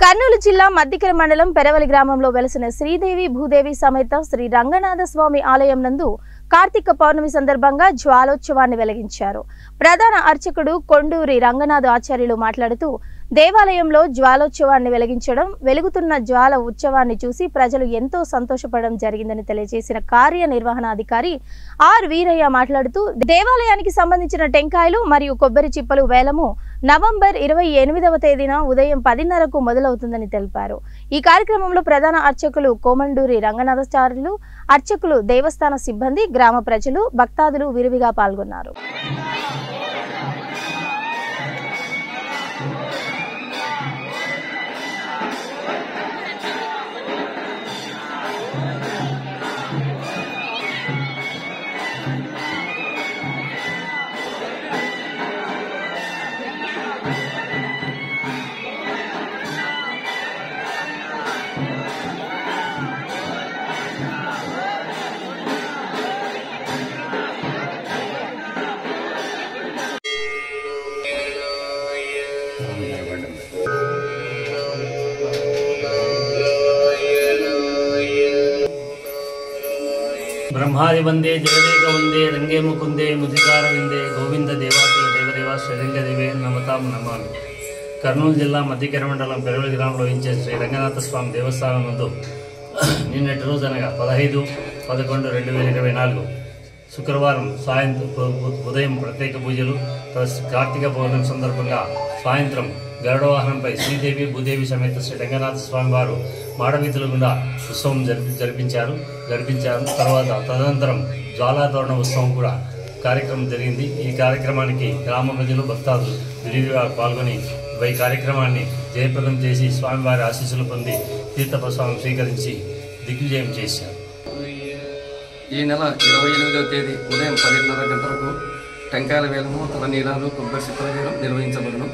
కర్నూలు జిల్లా మద్దికర మండలం పెరవలి గ్రామంలో వెలసిన శ్రీదేవి భూదేవి సమేత శ్రీ రంగనాథ స్వామి ఆలయం నందు కార్తీక పౌర్ణమి సందర్భంగా జ్వాలోత్సవాన్ని వెలిగించారు. ప్రధాన అర్చకుడు కొండూరి రంగనాథ్ ఆచార్యులు మాట్లాడుతూ దేవాలయంలో జ్వాలోత్సవాన్ని వెలిగించడం, వెలుగుతున్న జ్వాల ఉత్సవాన్ని చూసి ప్రజలు ఎంతో సంతోషపడడం జరిగిందని తెలియజేసిన కార్యనిర్వహణాధికారి ఆర్ వీరయ్య మాట్లాడుతూ దేవాలయానికి సంబంధించిన టెంకాయలు మరియు కొబ్బరి చిప్పలు వేలము నవంబర్ 28వ తేదీన ఉదయం 10:30కు మొదలవుతుందని తెలిపారు. ఈ కార్యక్రమంలో ప్రధాన అర్చకులు కోమండూరి రంగనాథాచార్యులు, అర్చకులు, దేవస్థాన సిబ్బంది, గ్రామ ప్రజలు, భక్తాదులు విరివిగా పాల్గొన్నారు. ब्रह्मादि वंदे जगदेक वंदे रंगे मुकुंदे मुदिकार विंदे गोविंद देवाकुल देवदेवा श्रीरंग देवे नमताम नमामि. కర్నూలు జిల్లా మద్దికర మండలం పెరవలి గ్రామంలో ఇచ్చే శ్రీ రంగనాథ స్వామి దేవస్థానం నందు నిన్నటి రోజు అనగా 15/11/2024 శుక్రవారం ఉదయం ప్రత్యేక పూజలు, కార్తీక పౌర్ణమి సందర్భంగా సాయంత్రం గరుడ వాహనంపై శ్రీదేవి భూదేవి సమేత శ్రీ రంగనాథ స్వామి వారు మాడవీధుల గుండా ఉత్సవం జరిపించారు. తర్వాత తదనంతరం జ్వాలాతోరణ ఉత్సవం కూడా కార్యక్రమం జరిగింది. ఈ కార్యక్రమానికి గ్రామ ప్రజలు, భక్తాదులు విరివిగా పాల్గొని ఈ కార్యక్రమాన్ని జయప్రదం చేసి స్వామివారి ఆశీస్సులు పొంది తీర్థప్రసాదం స్వీకరించి దిగ్విజయం చేశారు. ఈ నెల 28వ తేదీ ఉదయం 10:30 గంటలకు టెంకాయల వేలము, తలనీలాలు, కొబ్బరి చిప్పల వేలం నిర్వహించబడును.